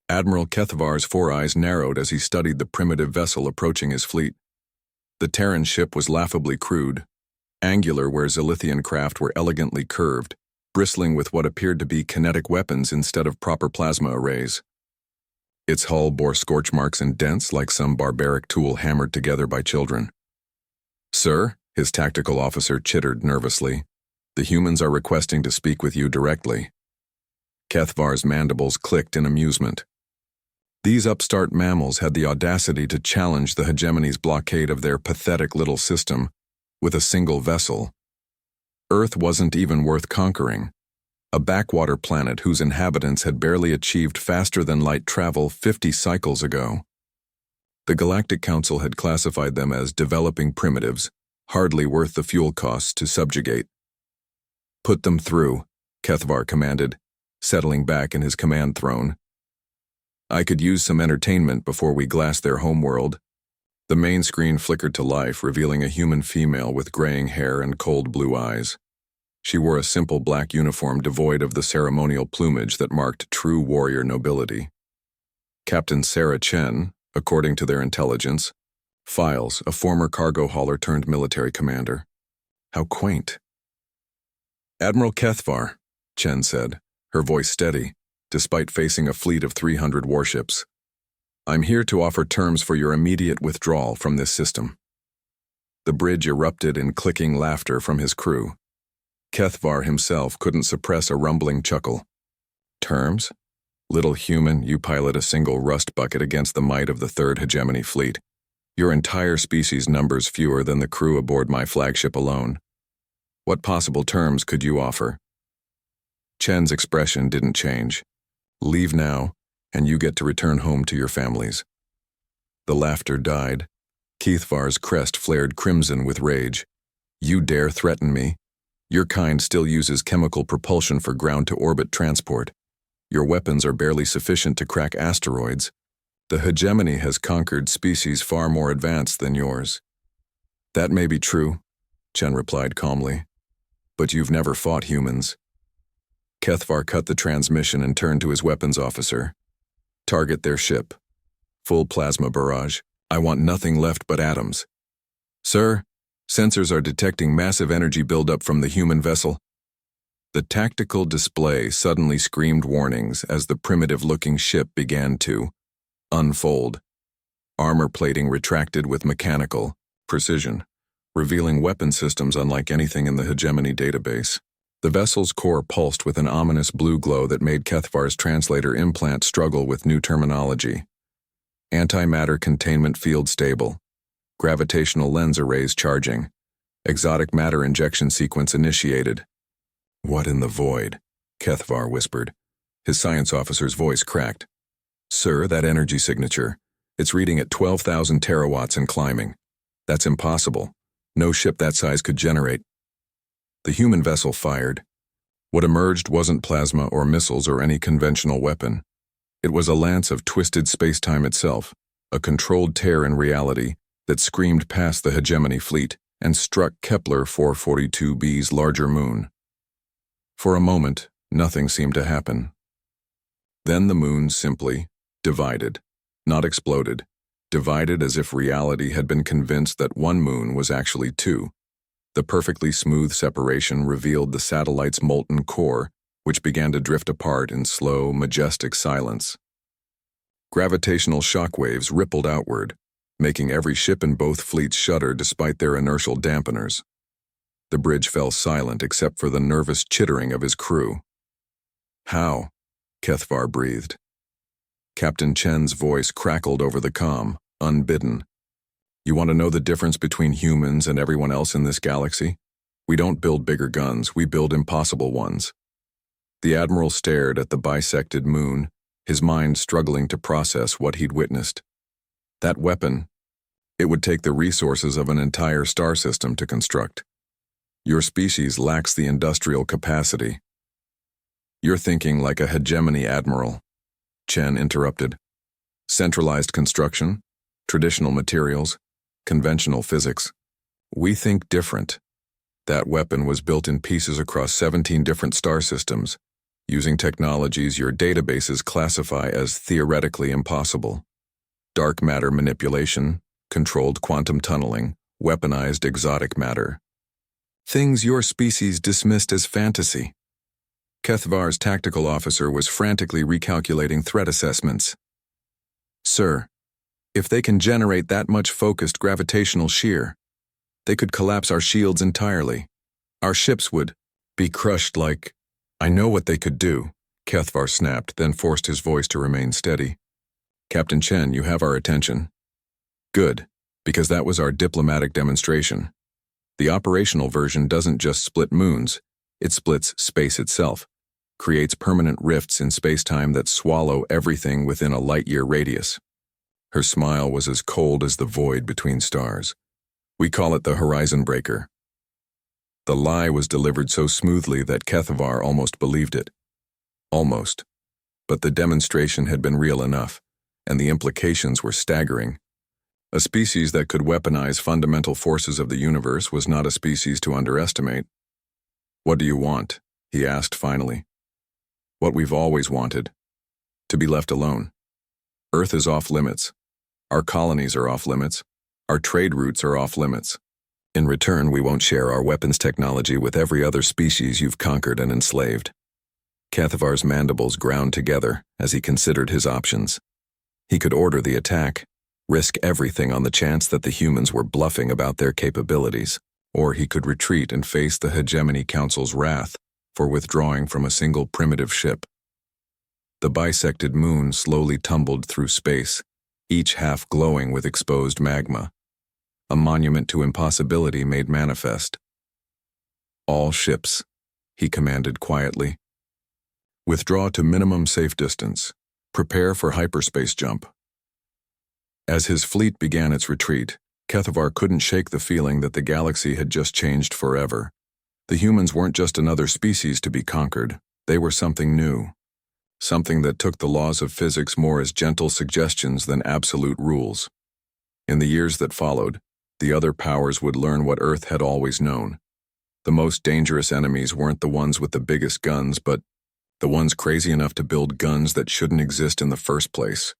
Admiral Kethvar's four eyes narrowed as he studied the primitive vessel approaching his fleet. The Terran ship was laughably crude, angular where Zilithian craft were elegantly curved, bristling with what appeared to be kinetic weapons instead of proper plasma arrays. Its hull bore scorch marks and dents like some barbaric tool hammered together by children. "Sir," his tactical officer chittered nervously, "the humans are requesting to speak with you directly." Kethvar's mandibles clicked in amusement. These upstart mammals had the audacity to challenge the hegemony's blockade of their pathetic little system with a single vessel. Earth wasn't even worth conquering, a backwater planet whose inhabitants had barely achieved faster-than-light travel 50 cycles ago. The Galactic Council had classified them as developing primitives, hardly worth the fuel costs to subjugate. "Put them through," Kethvar commanded, settling back in his command throne. "I could use some entertainment before we glass their homeworld." The main screen flickered to life, revealing a human female with graying hair and cold blue eyes. She wore a simple black uniform devoid of the ceremonial plumage that marked true warrior nobility. Captain Sarah Chen, according to their intelligence, Files, a former cargo hauler turned military commander. How quaint. "Admiral Kethvar," Chen said, her voice steady, despite facing a fleet of 300 warships. "I'm here to offer terms for your immediate withdrawal from this system." The bridge erupted in clicking laughter from his crew. Kethvar himself couldn't suppress a rumbling chuckle. "Terms? Little human, you pilot a single rust bucket against the might of the Third Hegemony fleet. Your entire species numbers fewer than the crew aboard my flagship alone. What possible terms could you offer?" Chen's expression didn't change. "Leave now, and you get to return home to your families." The laughter died. Kethvar's crest flared crimson with rage. "You dare threaten me? Your kind still uses chemical propulsion for ground-to-orbit transport. Your weapons are barely sufficient to crack asteroids. The hegemony has conquered species far more advanced than yours." "That may be true," Chen replied calmly, "but you've never fought humans." Kethvar cut the transmission and turned to his weapons officer. "Target their ship. Full plasma barrage. I want nothing left but atoms." "Sir, sensors are detecting massive energy buildup from the human vessel." The tactical display suddenly screamed warnings as the primitive-looking ship began to unfold. Armor plating retracted with mechanical precision, revealing weapon systems unlike anything in the hegemony database. The vessel's core pulsed with an ominous blue glow that made Kethvar's translator implant struggle with new terminology. Antimatter containment field stable. Gravitational lens arrays charging. Exotic matter injection sequence initiated. "What in the void?" Kethvar whispered. His science officer's voice cracked. "Sir, that energy signature. It's reading at 12,000 terawatts and climbing. That's impossible. No ship that size could generate." The human vessel fired. What emerged wasn't plasma or missiles or any conventional weapon. It was a lance of twisted space-time itself, a controlled tear in reality that screamed past the hegemony fleet and struck Kepler 442b's larger moon. For a moment, nothing seemed to happen. Then the moon simply divided, not exploded, divided as if reality had been convinced that one moon was actually two. The perfectly smooth separation revealed the satellite's molten core, which began to drift apart in slow, majestic silence. Gravitational shockwaves rippled outward, making every ship in both fleets shudder despite their inertial dampeners. The bridge fell silent except for the nervous chittering of his crew. "How?" Kethvar breathed. Captain Chen's voice crackled over the comm, unbidden. "You want to know the difference between humans and everyone else in this galaxy? We don't build bigger guns, we build impossible ones." The Admiral stared at the bisected moon, his mind struggling to process what he'd witnessed. That weapon, it would take the resources of an entire star system to construct. Your species lacks the industrial capacity. "You're thinking like a hegemony admiral," Chen interrupted. "Centralized construction, traditional materials, conventional physics. We think different. That weapon was built in pieces across 17 different star systems, using technologies your databases classify as theoretically impossible. Dark matter manipulation, controlled quantum tunneling, weaponized exotic matter. Things your species dismissed as fantasy. Kethvar's tactical officer was frantically recalculating threat assessments. Sir, if they can generate that much focused gravitational shear, they could collapse our shields entirely. Our ships would be crushed like... I know what they could do, Kethvar snapped, then forced his voice to remain steady. Captain Chen, you have our attention. Good, because that was our diplomatic demonstration. The operational version doesn't just split moons, it splits space itself, creates permanent rifts in space-time that swallow everything within a light-year radius. Her smile was as cold as the void between stars. We call it the Horizon Breaker. The lie was delivered so smoothly that Kethvar almost believed it. Almost. But the demonstration had been real enough, and the implications were staggering. A species that could weaponize fundamental forces of the universe was not a species to underestimate. What do you want? He asked finally. What we've always wanted. To be left alone. Earth is off limits. Our colonies are off limits. Our trade routes are off limits. In return, we won't share our weapons technology with every other species you've conquered and enslaved. Kethvar's mandibles ground together as he considered his options. He could order the attack, risk everything on the chance that the humans were bluffing about their capabilities, or he could retreat and face the Hegemony Council's wrath for withdrawing from a single primitive ship. The bisected moon slowly tumbled through space, each half glowing with exposed magma. A monument to impossibility made manifest. All ships, he commanded quietly. Withdraw to minimum safe distance. Prepare for hyperspace jump. As his fleet began its retreat, Kethvar couldn't shake the feeling that the galaxy had just changed forever. The humans weren't just another species to be conquered, they were something new. Something that took the laws of physics more as gentle suggestions than absolute rules. In the years that followed, the other powers would learn what Earth had always known. The most dangerous enemies weren't the ones with the biggest guns, but the ones crazy enough to build guns that shouldn't exist in the first place.